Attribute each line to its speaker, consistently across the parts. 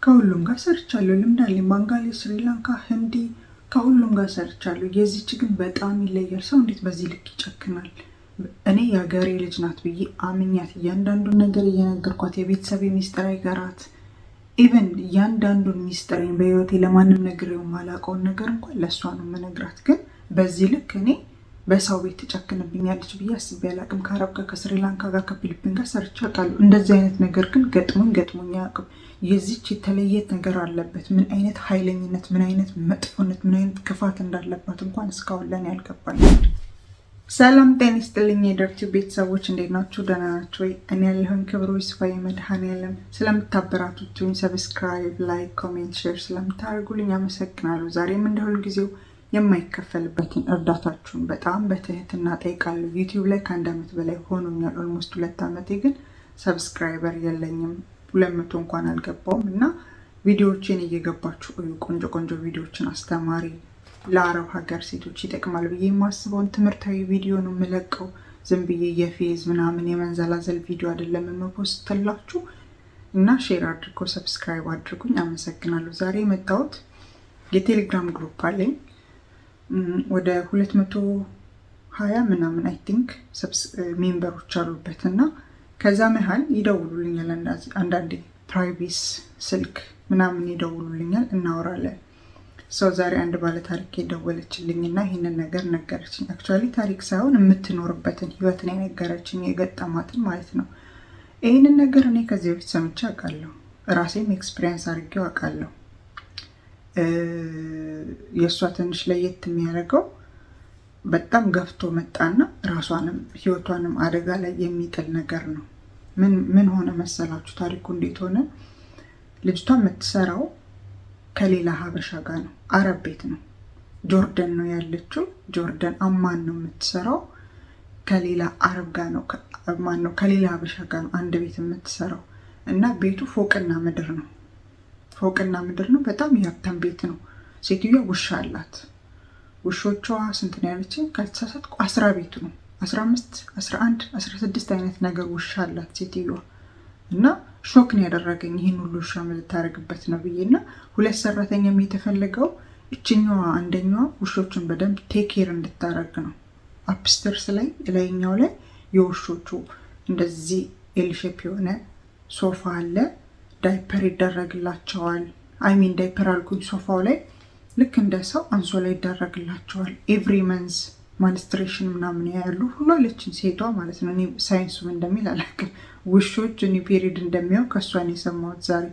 Speaker 1: ከሁሉም ጋር ሰርቻለሁ። ልምድ አለኝ። ባንጋሊ፣ ስሪላንካ፣ ህንዲ ከሁሉም ጋር ሰርቻለሁ። የዚች ግን በጣም ይለያል። ሰው እንዴት በዚህ ልክ ይጨክናል? እኔ የሀገሬ ልጅ ናት ብዬ አምኛት እያንዳንዱን ነገር እየነገርኳት የቤተሰብ ሚስጥር አይገራት ኢቨን እያንዳንዱን ሚስጥሬን በህይወቴ ለማንም ነግሬው የማላውቀውን ነገር እንኳን ለእሷ ነው የምነግራት። ግን በዚህ ልክ እኔ በሰው ቤት ትጨክንብኛለች ብዬ አስቤ አላውቅም። ከአረብ ጋር፣ ከስሪላንካ ጋር፣ ከፊሊፒን ጋር ሰርቼ አውቃለሁ። እንደዚህ አይነት ነገር ግን ገጥሞኝ አያውቅም። የዚች የተለየ ነገር አለበት። ምን አይነት ኃይለኝነት፣ ምን አይነት መጥፎነት፣ ምን አይነት ክፋት እንዳለባት እንኳን እስካሁን ለኔ ያልገባኝ። ሰላም ጤና ይስጥልኝ የደርቲ ቤተሰቦች፣ እንዴት ናችሁ? ደህና ናችሁ ወይ? እኔ ያለሁኝ ክብሩ ይስፋ መድኃኔዓለም። ስለምታበራቱኝ ሰብስክራይብ፣ ላይክ፣ ኮሜንት፣ ሼር ስለምታደርጉልኝ አመሰግናለሁ። ዛሬም እንደ ሁል ጊዜው የማይከፈልበትን እርዳታችሁን በጣም በትህትና ጠይቃለሁ። ዩቲዩብ ላይ ከ1 ዓመት በላይ ሆኖኛል። ኦልሞስት 2 ዓመቴ፣ ግን ሰብስክራይበር የለኝም። 200 እንኳን አልገባውም። እና ቪዲዮዎችን እየገባችሁ እዩ። ቆንጆ ቪዲዮዎችን አስተማሪ ለአረብ ሀገር ሴቶች ይጠቅማል ብዬ የማስበውን ትምህርታዊ ቪዲዮ ነው የምለቀው። ዝም ብዬ የፌዝ ምናምን የመንዘላዘል ቪዲዮ አይደለም የምፖስትላችሁ። እና ሼር አድርጎ ሰብስክራይብ አድርጉኝ። አመሰግናለሁ። ዛሬ የመጣሁት የቴሌግራም ግሩፕ አለኝ ወደ 220 ምናምን አይ ቲንክ ሜምበሮች አሉበት። እና ከዛ መሀል ይደውሉልኛል አንዳንዴ ፕራይቬሲ ስልክ ምናምን ይደውሉልኛል፣ እናወራለን። ሰው ዛሬ አንድ ባለ ታሪክ የደወለችልኝ እና ይህንን ነገር ነገረችኝ። አክቹዋሊ ታሪክ ሳይሆን የምትኖርበትን ህይወትን የነገረችኝ፣ የገጠማትን ማለት ነው። ይህንን ነገር እኔ ከዚህ በፊት ሰምቼ አውቃለሁ፣ ራሴም ኤክስፒሪየንስ አድርጌው አውቃለሁ። የእሷ ትንሽ ለየት የሚያደርገው በጣም ገፍቶ መጣና ራሷንም ህይወቷንም አደጋ ላይ የሚጥል ነገር ነው። ምን ሆነ መሰላችሁ? ታሪኩ እንዴት ሆነ? ልጅቷ የምትሰራው ከሌላ ሀበሻ ጋር ነው። አረብ ቤት ነው። ጆርደን ነው ያለችው። ጆርደን አማን ነው የምትሰራው። ከሌላ አረብ ጋር ነው ከሌላ ሀበሻ ጋር ነው አንድ ቤት የምትሰራው። እና ቤቱ ፎቅና ምድር ነው። በጣም የሀብታም ቤት ነው። ሴትዮዋ ውሻ አላት። ውሾቿ ስንት ነው ያለችኝ? ካልተሳሳትኩ 10 ቤቱ ነው። 15፣ 11፣ 16 አይነት ነገር ውሻ አላት ሴትዮዋ። እና ሾክ ነው ያደረገኝ ይህን ሁሉ ውሻ ልታደርግበት ነው ብዬ። እና 2 ሰራተኛ የተፈለገው እችኛዋ አንደኛዋ ውሾቹን በደንብ ቴክ ኬር እንድታረግ ነው። አፕስተርስ ላይ ላይኛው ላይ የውሾቹ እንደዚህ ኤል ሼፕ የሆነ ሶፋ አለ። ዳይፐር ይደረግላቸዋል። አይሚን ዳይፐር አልኩኝ። ሶፋው ላይ ልክ እንደ ሰው አንሶላ ይደረግላቸዋል። ኤቭሪ መንዝ ማንስትሬሽን ምናምን ያሉ ሁሉ አለችኝ ሴቷ ማለት ነው። እኔ ሳይንሱም እንደሚል አላውቅም። ውሾች እኔ ፔሪድ እንደሚያው ከእሷን የሰማሁት ዛሬ።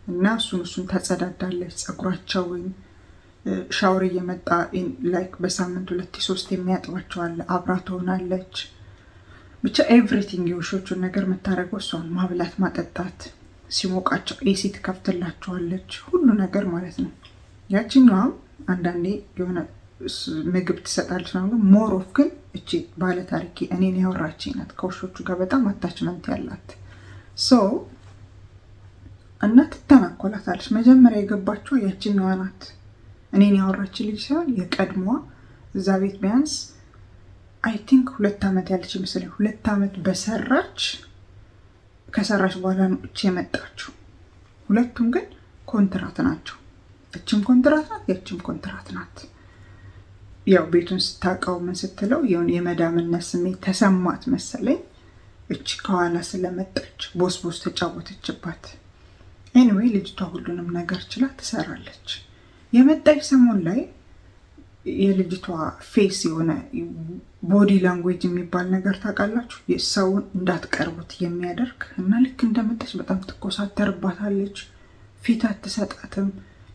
Speaker 1: እና እሱን ታጸዳዳለች። ፀጉራቸውን ሻወር እየመጣ ላይክ በሳምንት 2-3 የሚያጥባቸው አለ። አብራ ትሆናለች። ብቻ ኤቭሪቲንግ የውሾቹን ነገር የምታደርገው እሷን። ማብላት፣ ማጠጣት፣ ሲሞቃቸው ኤሲ ትከፍትላቸዋለች። ሁሉ ነገር ማለት ነው። ያችኛዋም አንዳንዴ የሆነ ምግብ ትሰጣለች ነው። ሞር ኦፍ ግን እቺ ባለ ታሪኬ እኔን ያወራችኝ ናት። ከውሾቹ ጋር በጣም አታችመንት ያላት ሰው እና ትተናኮላታለች። መጀመሪያ የገባችው ያችኛዋ ናት። እኔን ያወራችኝ ልጅ ሳይሆን የቀድሞዋ እዛ ቤት ቢያንስ አይ ቲንክ 2 ዓመት ያለች መሰለኝ። 2 ዓመት ከሰራች በኋላ ነው እቺ የመጣችው። ሁለቱም ግን ኮንትራት ናቸው። እችም ኮንትራት ናት፣ ያችም ኮንትራት ናት። ያው ቤቱን ስታውቀው ምን ስትለው የመዳምነት ስሜት ተሰማት መሰለኝ። እቺ ከኋላ ስለመጣች ቦስ ተጫወተችባት። ኤኒዌይ ልጅቷ ሁሉንም ነገር ችላ ትሰራለች። የመጣች ሰሞን ላይ የልጅቷ ፌስ የሆነ ቦዲ ላንጉዌጅ የሚባል ነገር ታውቃላችሁ? የሰውን እንዳትቀርቡት የሚያደርግ እና ልክ እንደመጣች በጣም ትኮሳተርባታለች። ፊት አትሰጣትም።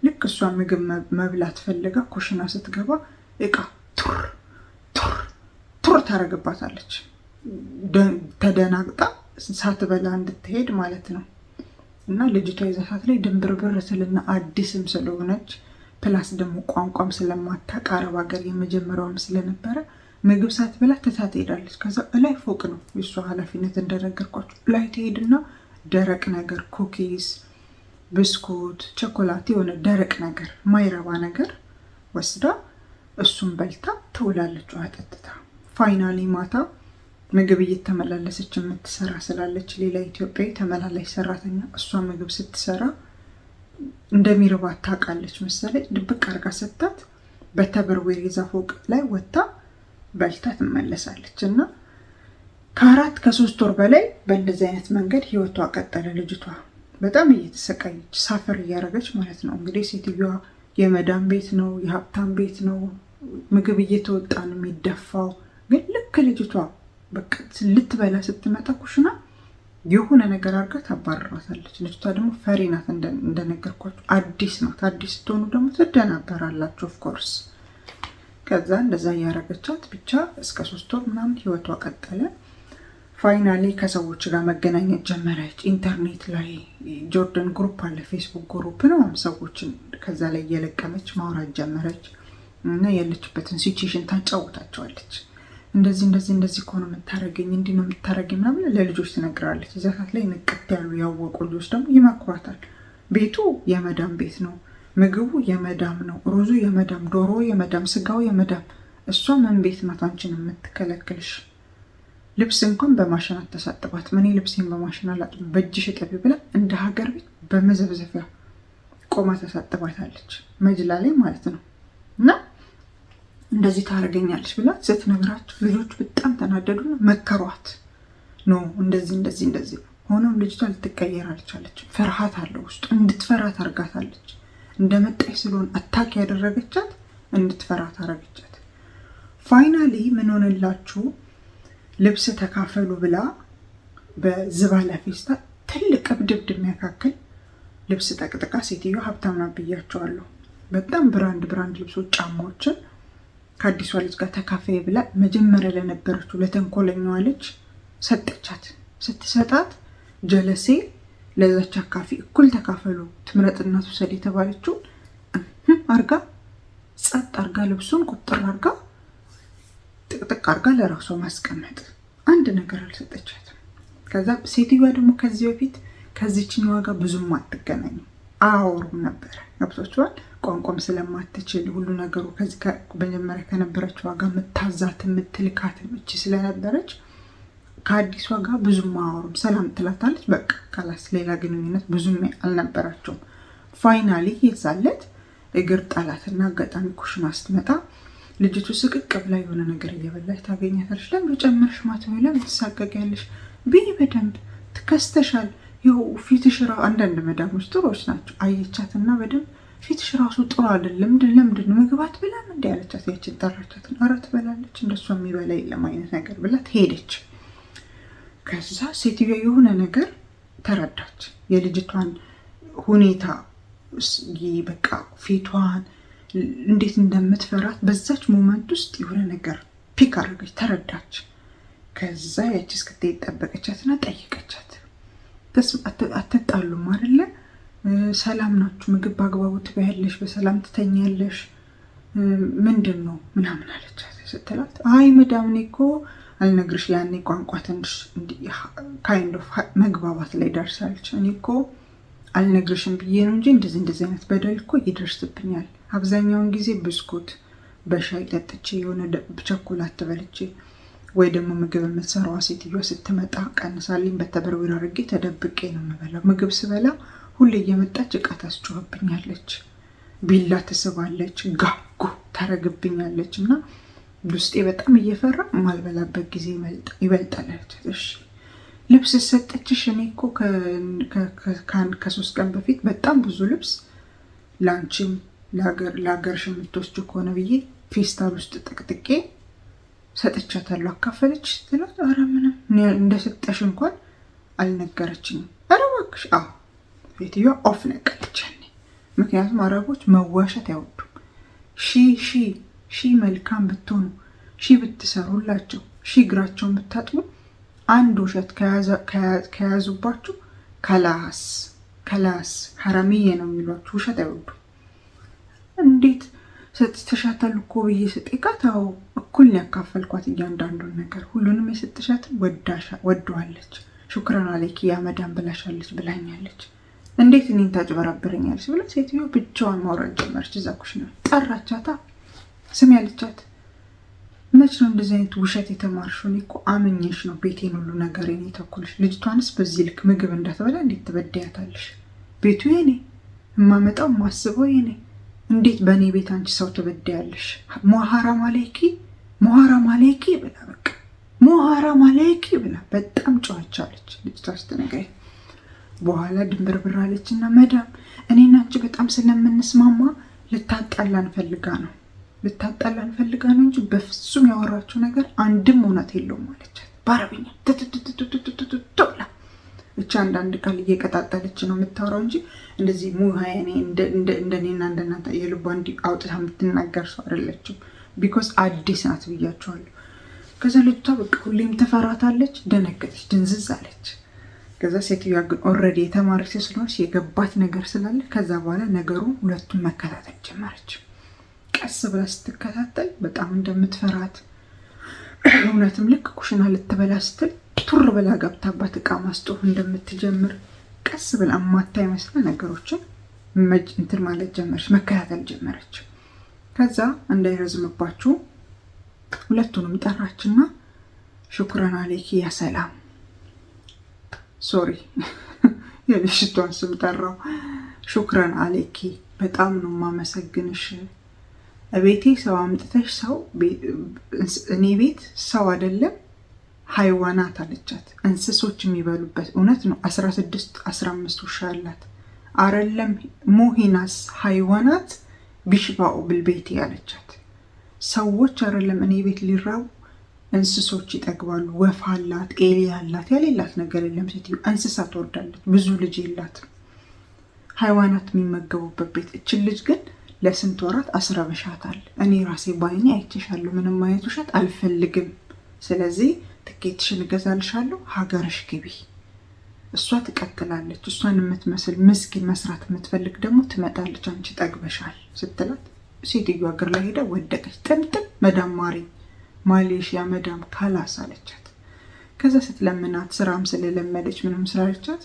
Speaker 1: ልክ እሷ ምግብ መብላት ፈልጋ ኩሽና ስትገባ እቃ ቱር ታረግባታለች። ተደናግጣ ሳትበላ እንድትሄድ ማለት ነው። እና ልጅቷ የዛሳት ላይ ድንብርብር ስልና አዲስም ስለሆነች ፕላስ ደግሞ ቋንቋም ስለማታውቅ አረብ ሀገር የመጀመሪያውም ስለነበረ ምግብ ሳትበላ ትታት ሄዳለች። ከዛ እላይ ፎቅ ነው የእሷ ኃላፊነት እንደነገርኳችሁ። እላይ ትሄድና ደረቅ ነገር ኩኪስ፣ ብስኩት፣ ቸኮላት የሆነ ደረቅ ነገር ማይረባ ነገር ወስዳ እሱን በልታ ትውላለች። ውሃ ጠጥታ ፋይናሊ ማታ ምግብ እየተመላለሰች የምትሰራ ስላለች ሌላ ኢትዮጵያዊ ተመላላሽ ሰራተኛ እሷ ምግብ ስትሰራ እንደሚርባት ታውቃለች መሰለኝ። ድብቅ አርጋ ሰታት በተበርዌር ይዛ ፎቅ ላይ ወጣ በልታ ትመለሳለች። እና ከ3 ወር በላይ በእንደዚህ አይነት መንገድ ህይወቷ ቀጠለ። ልጅቷ በጣም እየተሰቃየች ሳፈር እያደረገች ማለት ነው። እንግዲህ ሴትዮዋ የመዳም ቤት ነው፣ የሀብታም ቤት ነው፣ ምግብ እየተወጣ ነው የሚደፋው። ግን ልክ ልጅቷ በቃ ልትበላ ስትመጣ ኩሽና የሆነ ነገር አድርጋ ታባርራታለች። ልጅቷ ደግሞ ፈሪ ናት፣ እንደነገርኳችሁ አዲስ ናት። አዲስ ስትሆኑ ደግሞ ትደናበራላችሁ ኦፍኮርስ። ከዛ እንደዛ እያረገቻት ብቻ እስከ 3 ወር ምናምን ህይወቷ ቀጠለ። ፋይናሊ ከሰዎች ጋር መገናኘት ጀመረች። ኢንተርኔት ላይ ጆርደን ግሩፕ አለ፣ ፌስቡክ ግሩፕ ነው። ሰዎችን ከዛ ላይ እየለቀመች ማውራት ጀመረች እና ያለችበትን ሲቹዌሽን ታጫውታቸዋለች። እንደዚህ ከሆነ የምታረገኝ እንዲህ ነው የምታረገኝ ምናምን ለልጆች ትነግራለች። እዛ ሰዓት ላይ ንቅት ያሉ ያወቁ ልጆች ደግሞ ይመክሯታል። ቤቱ የመዳም ቤት ነው፣ ምግቡ የመዳም ነው፣ ሩዙ የመዳም፣ ዶሮ የመዳም፣ ስጋው የመዳም። እሷ ምን ቤት ናት አንቺን የምትከለክልሽ? ልብስ እንኳን በማሽን አታሳጥባት። ምን ልብሴን በማሽን አላጥብም በእጅሽ እጠቢ ብላ እንደ ሀገር ቤት በመዘብዘፊያ ቆማ ተሳጥባታለች፣ መጅላ ላይ ማለት ነው። እና እንደዚህ ታደርገኛለች ብላ ስትነግራቸው ልጆቹ በጣም ተናደዱና መከሯት። ኖ እንደዚህ ሆኖም ልጅቷ ልትቀየር አልቻለችም። ፍርሃት አለ ውስጡ፣ እንድትፈራት አርጋታለች። እንደመጣች ስለሆነ አታክ ያደረገቻት እንድትፈራት አረገቻት። ፋይናሊ ምን ሆነላችሁ? ልብስ ተካፈሉ ብላ በዝባላ ፌስታ ትልቅ ብድብድ የሚያካክል ልብስ ጠቅጥቃ፣ ሴትዮ ሀብታም ናት ብያቸዋለሁ። በጣም ብራንድ ልብሶች፣ ጫማዎችን ከአዲሷ ልጅ ጋር ተካፋይ ብላ መጀመሪያ ለነበረችው ለተንኮለኛዋ ልጅ ሰጠቻት። ስትሰጣት ጀለሴ ለዛች አካፊ እኩል ተካፈሉ ትምረጥና ትውሰድ የተባለችው አርጋ ጸጥ አርጋ ልብሱን ቁጥር አርጋ ጥቅጥቅ አርጋ ለራሷ ማስቀመጥ፣ አንድ ነገር አልሰጠቻትም። ከዛ ሴትዮዋ ደግሞ ከዚህ በፊት ከዚችኛዋ ጋር ብዙም አትገናኝም፣ አያወሩም ነበረ። ገብቷችኋል? ቋንቋም ስለማትችል ሁሉ ነገሩ ከዚህ በመጀመሪያ ከነበረችው ጋር የምታዛት የምትልካት እቺ ስለነበረች ከአዲሷ ጋር ብዙም አያወሩም። ሰላም ትላታለች፣ በቃ ካላስ ሌላ ግንኙነት ብዙም አልነበራቸውም። ፋይናሊ የዛለት እግር ጣላትና አጋጣሚ ኩሽና ስትመጣ ልጅቱ ስቅቅ ብላ የሆነ ነገር እየበላች ታገኛታለች። ለምን ጨመርሽ ማትበይ? ለምን ትሳቀቂያለሽ? ብይ በደንብ ትከስተሻል። ይኸው ፊትሽ አንዳንድ መዳሞች ጥሩዎች ናቸው። አየቻትና በደንብ ፊትሽ ራሱ ጥሩ አይደለም፣ ለምንድን ነው ምግብ አትበላም እንዲ ያለቻት። ያችን ጠራቻትን። ኧረ ትበላለች፣ እንደሷ የሚበላ የለም አይነት ነገር ብላት ሄደች። ከዛ ሴትዮ የሆነ ነገር ተረዳች፣ የልጅቷን ሁኔታ በቃ ፊቷን እንዴት እንደምትፈራት በዛች ሞመንት ውስጥ የሆነ ነገር ፒክ አድርገች፣ ተረዳች። ከዛ ያቺ እስክትሄድ ጠበቀቻትና ጠይቀቻት። አትጣሉም አይደለ? ሰላም ናችሁ? ምግብ በአግባቡ ትበያለሽ? በሰላም ትተኛለሽ? ምንድን ነው ምናምን አለቻት። ስትላት አይ መዳም እኔ እኮ አልነግርሽ፣ ያኔ ቋንቋ ትንሽ ካይንድ ኦፍ መግባባት ላይ ደርሳለች። እኔ እኮ አልነግርሽም ብዬ ነው እንጂ እንደዚህ አይነት በደል እኮ ይደርስብኛል። አብዛኛውን ጊዜ ብስኩት በሻይ ጠጥቼ የሆነ ቸኮላት በልቼ ወይ ደግሞ ምግብ የምትሰራዋ ሴትዮዋ ስትመጣ ቀንሳልኝ በተበርዌር አድርጌ ተደብቄ ነው የምበላው። ምግብ ስበላ ሁሌ እየመጣች እቃ ታስጮህብኛለች፣ ቢላ ትስባለች፣ ጋጉ ታረግብኛለች እና ውስጤ በጣም እየፈራ ማልበላበት ጊዜ ይበልጣለች። እሺ ልብስ ሰጠችሽ? እኔ እኮ ከ3 ቀን በፊት በጣም ብዙ ልብስ ላንቺም ለሀገርሽ የምትወስጁ ከሆነ ብዬ ፌስታል ውስጥ ጥቅጥቄ ሰጥቻታለሁ። አካፈለች ስትላት ኧረ ምንም እንደሰጠሽ እንኳን አልነገረችኝም። ኧረ እባክሽ። አዎ ሴትዮዋ ኦፍ ነቀለች። ምክንያቱም አረቦች መዋሸት አይወዱም። ሺ መልካም ብትሆኑ፣ ሺ ብትሰሩላቸው፣ ሺ እግራቸውን ብታጥቡ፣ አንድ ውሸት ከያዙባችሁ ከላስ ሐራሚዬ ነው የሚሏችሁ። ውሸት አይወዱም። እንዴት ሰጥተሻታል እኮ ብዬ ስጠይቃት አዎ እኩል ያካፈልኳት እያንዳንዱን ነገር፣ ሁሉንም የሰጥሻትን ወደዋለች። ሹክራን አለይኪ ያ መዳም ብላሻለች ብላኛለች። እንዴት እኔን ታጭበራብረኛለች ብላ ሴትዮ ብቻዋን ማውራት ጀመረች። እዛ ኩሽና ጠራቻታ። ስም ያለቻት መች ነው እንደዚህ አይነት ውሸት የተማርሽው? እኔ እኮ አምኜሽ ነው ቤቴን ሁሉ ነገር እኔ ተኩልሽ። ልጅቷንስ በዚህ ልክ ምግብ እንዳትበላ እንዴት ትበድያታለሽ? ቤቱ የኔ የማመጣው ማስበው ይኔ እንዴት በእኔ ቤት አንቺ ሰው ትበዳያለሽ? ሙሐራም አለይኪ ብላ በቃ ሙሐራም አለይኪ ብላ በጣም ጨዋቻለች ልጅቷ ስትነግረኝ። በኋላ ድንብርብር አለችና መዳም እኔና አንቺ በጣም ስለምንስማማ ልታጣላን ፈልጋ ነው እንጂ በፍጹም ያወራችው ነገር አንድም እውነት የለውም አለቻት በአረብኛ ትትትትትትትላ። ብቻ አንዳንድ ቃል እየቀጣጠለች ነው የምታወራው እንጂ እንደዚህ ሙሃያኔ እንደኔና እንደናንተ የልቧ እንዲ አውጥታ የምትናገር ሰው አይደለችም። ቢኮዝ አዲስ ናት ብያቸዋለሁ። ከዛ ልጅቷ በቃ ሁሌም ትፈራታለች። ደነገጠች፣ ድንዝዝ አለች። ከዛ ሴትዮዋ ግን ኦልሬዲ የተማረች ስለሆነች የገባት ነገር ስላለ ከዛ በኋላ ነገሩን ሁለቱን መከታተል ጀመረች። ቀስ ብላ ስትከታተል በጣም እንደምትፈራት እውነትም ልክ ኩሽና ልትበላ ስትል ቱር ብላ ገብታባት እቃ ማስጦፍ እንደምትጀምር ቀስ ብላ ማታ ይመስላ ነገሮችን እንትን ማለት ጀመረች፣ መከታተል ጀመረች። ከዛ እንዳይረዝምባችሁ ሁለቱንም ጠራችና ሹክራን አለይኪ ያ ሰላም፣ ሶሪ የልጅቷን ስም ጠራው። ሹክራን አለይኪ በጣም ነው ማመሰግንሽ። ቤቴ ሰው አምጥተሽ ሰው እኔ ቤት ሰው አይደለም ሃይዋናት አለቻት። እንስሶች የሚበሉበት እውነት ነው። 16-15 ውሻ አላት። አረለም ሙሂናስ ሃይዋናት ቢሽባኡ ብልቤቴ አለቻት። ሰዎች አረለም እኔ ቤት ሊራቡ እንስሶች ይጠግባሉ። ወፍ አላት፣ ኤሊ አላት፣ ያሌላት ነገር የለም። ሴትዮ እንስሳ ትወዳለች። ብዙ ልጅ የላትም። ሃይዋናት የሚመገቡበት ቤት። እችን ልጅ ግን ለስንት ወራት አስረበሻታል። እኔ ራሴ ባይኔ አይቼሻለሁ። ምንም አይነት ውሸት አልፈልግም። ስለዚህ ትኬትሽን እገዛልሻለሁ፣ ሀገርሽ ግቢ። እሷ ትቀጥላለች። እሷን የምትመስል ምስኪን መስራት የምትፈልግ ደግሞ ትመጣለች። አንቺ ጠግበሻል ስትላት ሴትዮዋ እግር ላይ ሄዳ ወደቀች። ጥምጥም መዳም ማሌሽያ መዳም ካላስ አለቻት። ከዛ ስትለምናት ስራም ስለለመደች ምንም ስላለቻት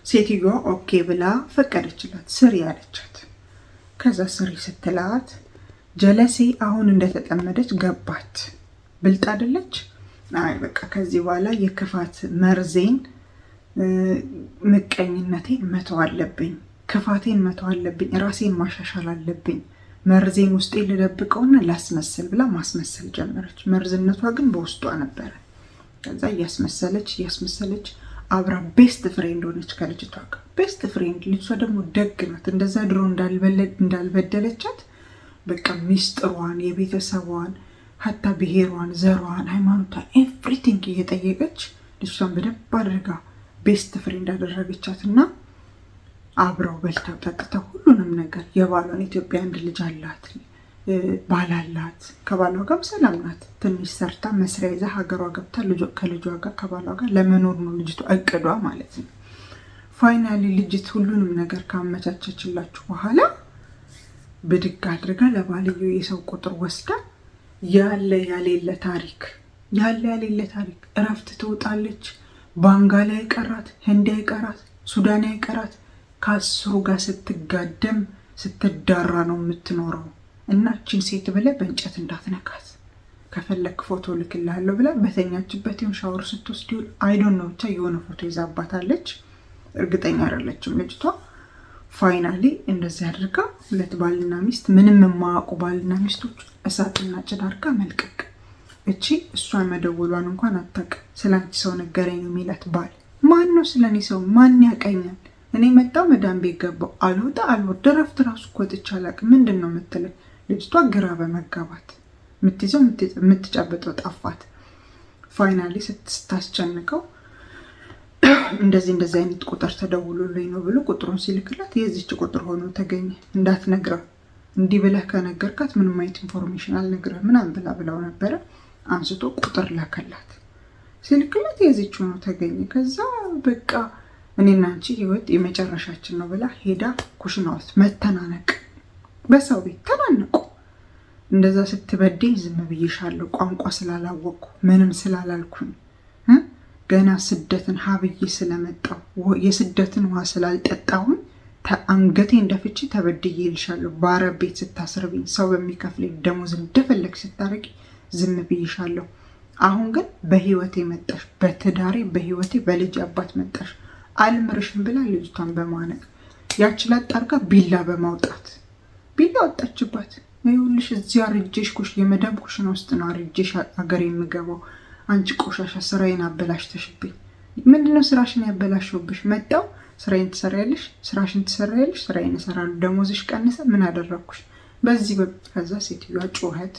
Speaker 1: ሴትዮዋ ኦኬ ብላ ፈቀደችላት። ስሪ አለቻት። ከዛ ስሪ ስትላት ጀለሴ አሁን እንደተጠመደች ገባት። ብልጥ አይደለች። አይ በቃ ከዚህ በኋላ የክፋት መርዜን ምቀኝነቴን መተው አለብኝ፣ ክፋቴን መተው አለብኝ፣ ራሴን ማሻሻል አለብኝ፣ መርዜን ውስጤ ልደብቀውና ላስመስል ብላ ማስመሰል ጀመረች። መርዝነቷ ግን በውስጧ ነበረ። ከዛ እያስመሰለች አብራ ቤስት ፍሬንድ ሆነች ከልጅቷ ጋር። ቤስት ፍሬንድ። ልጅቷ ደግሞ ደግ ናት። እንደዛ ድሮ እንዳልበደለቻት በቃ ሚስጥሯን፣ የቤተሰቧን፣ ሀታ ብሔሯን፣ ዘሯን፣ ሃይማኖቷን ኤቭሪቲንግ እየጠየቀች ልጅቷን በደንብ አድርጋ ቤስት ፍሬንድ አደረገቻትና አብረው በልተው ጠጥተው ሁሉንም ነገር የባሏን ኢትዮጵያ አንድ ልጅ አላት፣ ባል አላት። ከባሏ ጋር ሰላም ናት። ትንሽ ሰርታ መስሪያ ይዛ ሀገሯ ገብታ ከልጇ ጋር ከባሏ ጋር ለመኖር ነው ልጅቷ እቅዷ ማለት ነው። ፋይናሊ ልጅት ሁሉንም ነገር ካመቻቸችላችሁ በኋላ ብድግ አድርጋ ለባልየው የሰው ቁጥር ወስዳ ያለ ያሌለ ታሪክ እረፍት ትወጣለች። ባንጋላ አይቀራት፣ ህንድ አይቀራት፣ ሱዳን አይቀራት። ከአስሩ ጋር ስትጋደም ስትዳራ ነው የምትኖረው። እናችን ሴት ብለ በእንጨት እንዳትነካት፣ ከፈለክ ፎቶ ልክልሃለሁ ብላ በተኛችበት ሻወር ስትወስድ አይዶን ነው ብቻ የሆነ ፎቶ ይዛባታለች። እርግጠኛ አይደለችም ልጅቷ። ፋይናሊ እንደዚህ አድርጋ ሁለት ባልና ሚስት፣ ምንም የማያውቁ ባልና ሚስቶች እሳትና ጭድ አድርጋ መልቀቅ። እቺ እሷን መደወሏን እንኳን አታውቅም። ስላንቺ ሰው ነገረኝ ነው የሚላት ባል። ማን ነው ስለኔ ሰው? ማን ያቀኛል? እኔ መጣው መዳም ቤት ገባው፣ አልወጣ አልወርድ፣ እረፍት ራሱ እኮ ወጥቼ አላውቅም። ምንድን ነው የምትለኝ? ልጅቷ ግራ በመጋባት የምትይዘው የምትጨብጠው ጠፋት። ፋይናሊ ስታስጨንቀው እንደዚህ አይነት ቁጥር ተደውሎልኝ ነው ብሎ ቁጥሩን ሲልክላት የዚች ቁጥር ሆኖ ተገኘ። እንዳትነግረው፣ እንዲህ ብለህ ከነገርካት ምንም አይነት ኢንፎርሜሽን አልነግረህ ምናምን ብላው ነበረ። አንስቶ ቁጥር ላከላት። ሲልክላት የዚች ሆኖ ተገኘ። ከዛ በቃ እኔና አንቺ ህይወት የመጨረሻችን ነው ብላ ሄዳ ኩሽና ውስጥ መተናነቅ። በሰው ቤት ተናነቁ። እንደዛ ስትበደኝ ዝም ብዬሻለሁ፣ ቋንቋ ስላላወቅኩ ምንም ስላላልኩኝ፣ ገና ስደትን ሀብዬ ስለመጣው የስደትን ውሃ ስላልጠጣሁኝ አንገቴ እንደፍቼ ተበድዬ ይልሻለሁ። በአረብ ቤት ስታስርብኝ፣ ሰው በሚከፍለኝ ደሞዝ እንደፈለግ ስታረቂ ዝም ብዬሻለሁ። አሁን ግን በህይወቴ መጣሽ፣ በትዳሬ በህይወቴ በልጅ አባት መጣሽ፣ አልምርሽም ብላ ልጅቷን በማነቅ ያችላ ጣርጋ ቢላ በማውጣት ቢላ ወጣችባት። ይኸውልሽ እዚህ አርጄሽ የመዳም ኩሽና ውስጥ ነው አርጄሽ አገር የምገባው። አንቺ ቆሻሻ ስራዬን አበላሽተሽብኝ። ምንድነው ስራሽን ያበላሽውብሽ? መጣው ስራዬን ትሰሪያለሽ፣ ስራሽን ትሰሪያለሽ፣ ስራዬን እሰራለሁ፣ ደሞዝሽ ቀነሰ፣ ምን አደረኩሽ? በዚህ ከዛ ሴትዮዋ ጩኸት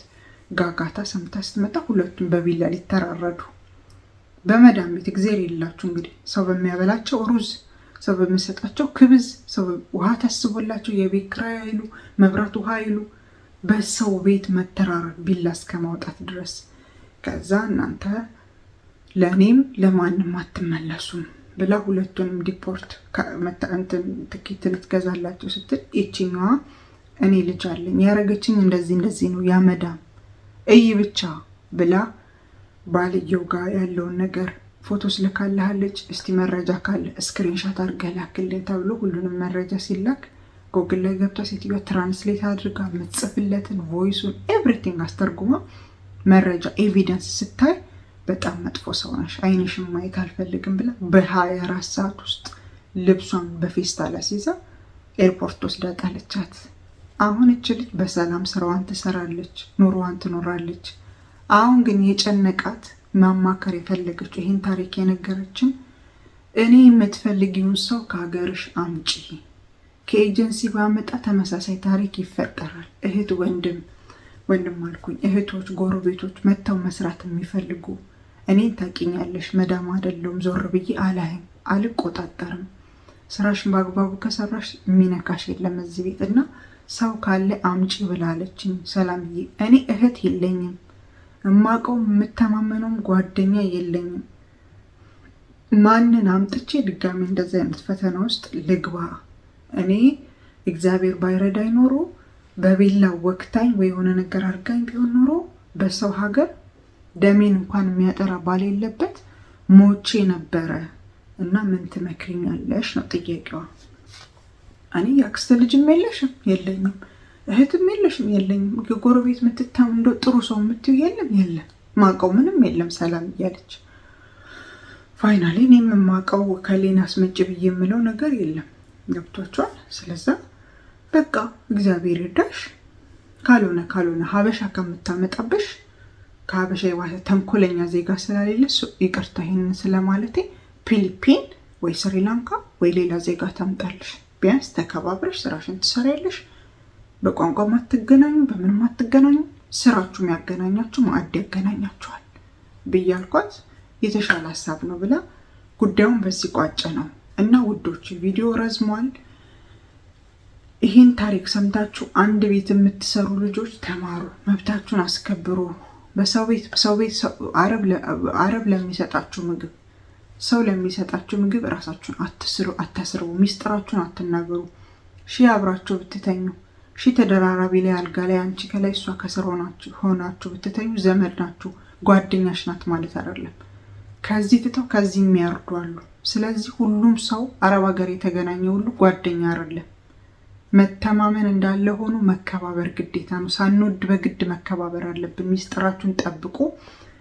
Speaker 1: ጋጋታ ሰምታ ስትመጣ ሁለቱም በቢላ ሊተራረዱ። በመዳም ቤት እግዚአብሔር የሌላችሁ እንግዲህ ሰው በሚያበላቸው ሩዝ፣ ሰው በሚሰጣቸው ክብዝ፣ ሰው ውሃ ታስቦላቸው የቤት ኪራይ አይሉ መብራት ውሃ አይሉ በሰው ቤት መተራረድ ቢላ እስከ ማውጣት ድረስ። ከዛ እናንተ ለእኔም ለማንም አትመለሱም ብላ ሁለቱንም ዲፖርት ትኬት ልትገዛላቸው ስትል ይችኛዋ እኔ ልጅ አለኝ ያረገችኝ እንደዚህ ነው ያመዳም እይ ብቻ ብላ ባልየው ጋር ያለውን ነገር ፎቶ ልካለች። እስቲ መረጃ ካለ ስክሪንሻት አድርገህ ላክልኝ ተብሎ ሁሉንም መረጃ ሲላክ ጎግል ላይ ገብታ ሴትዮዋ ትራንስሌት አድርጋ መጽፍለትን ቮይሱን ኤቭሪቲንግ አስተርጉማ መረጃ ኤቪደንስ ስታይ በጣም መጥፎ ሰው ነሽ፣ አይንሽም ማየት አልፈልግም ብላ በ24 ሰዓት ውስጥ ልብሷን በፌስታል አስይዛ ኤርፖርት ወስዳ ጣለቻት። አሁን እች ልጅ በሰላም ስራዋን ትሰራለች፣ ኑሮዋን ትኖራለች። አሁን ግን የጨነቃት ማማከር የፈለገችው ይሄን ታሪክ የነገረችን እኔ የምትፈልጊውን ሰው ከሀገርሽ አምጪ፣ ከኤጀንሲ ባመጣ ተመሳሳይ ታሪክ ይፈጠራል። እህት ወንድም አልኩኝ፣ እህቶች ጎረቤቶች መተው መስራት የሚፈልጉ እኔን ታቂኛለሽ፣ መዳም አይደለሁም፣ ዞር ብዬ አላይም፣ አልቆጣጠርም። ስራሽን በአግባቡ ከሰራሽ የሚነካሽ የለም እዚህ ቤት እና ሰው ካለ አምጪ ብላለችኝ ሰላምዬ። እኔ እህት የለኝም፣ እማቀው የምተማመነውም ጓደኛ የለኝም። ማንን አምጥቼ ድጋሚ እንደዚህ አይነት ፈተና ውስጥ ልግባ? እኔ እግዚአብሔር ባይረዳኝ ኖሮ በቢላ ወቅታኝ ወይ የሆነ ነገር አድርጋኝ ቢሆን ኖሮ በሰው ሀገር ደሜን እንኳን የሚያጠራ ባል የለበት ሞቼ ነበረ። እና ምን ትመክሪኛለሽ ነው ጥያቄዋ። እኔ ያክስተ ልጅም የለሽም የለኝም፣ እህትም የለሽም የለኝም፣ ጎረቤት ምትታም እንደ ጥሩ ሰው የምትይው የለም፣ ማቀው ምንም የለም ሰላም እያለች ፋይናሊ እኔም የማቀው ከሌን አስመጭ ብዬ የምለው ነገር የለም። ገብቷቸዋል። ስለዛ በቃ እግዚአብሔር ይርዳሽ። ካልሆነ ሀበሻ ከምታመጣብሽ ከሀበሻ የባሰ ተንኮለኛ ዜጋ ስለሌለ ይቅርታ ይሄንን ስለማለቴ ፊሊፒን ወይ ስሪላንካ ወይ ሌላ ዜጋ ታምጣልሽ። ቢያንስ ተከባብረሽ ስራሽን ትሰሪያለሽ። በቋንቋ ማትገናኙ በምን ማትገናኙ፣ ስራችሁ የሚያገናኛችሁ ማዕድ ያገናኛችኋል ብያልኳት የተሻለ ሀሳብ ነው ብላ ጉዳዩን በዚህ ቋጨ ነው። እና ውዶች ቪዲዮ ረዝሟል። ይህን ታሪክ ሰምታችሁ አንድ ቤት የምትሰሩ ልጆች ተማሩ፣ መብታችሁን አስከብሩ። በሰው ቤት አረብ ለሚሰጣችሁ ምግብ ሰው ለሚሰጣችሁ ምግብ ራሳችሁን አታስርቡ፣ ሚስጥራችሁን አትናገሩ። ሺ አብራችሁ ብትተኙ፣ ሺ ተደራራቢ ላይ አልጋ ላይ አንቺ ከላይ እሷ ከስር ሆናችሁ ብትተኙ ዘመድ ናችሁ፣ ጓደኛሽ ናት ማለት አይደለም። ከዚህ ትተው ከዚህ የሚያርዱ አሉ። ስለዚህ ሁሉም ሰው አረብ ሀገር የተገናኘ ሁሉ ጓደኛ አይደለም። መተማመን እንዳለ ሆኖ መከባበር ግዴታ ነው። ሳንወድ በግድ መከባበር አለብን። ሚስጥራችሁን ጠብቁ።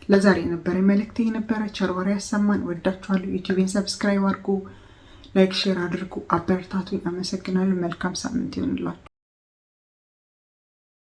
Speaker 1: ለዛሬ የነበረ መልእክቴ ነበረ። ቸር ወሬ ያሰማን። ወዳችኋለሁ። ዩቲዩብን ሰብስክራይብ አድርጉ፣ ላይክ ሼር አድርጉ፣ አበረታቱኝ። አመሰግናለሁ። መልካም ሳምንት ይሁንላችሁ።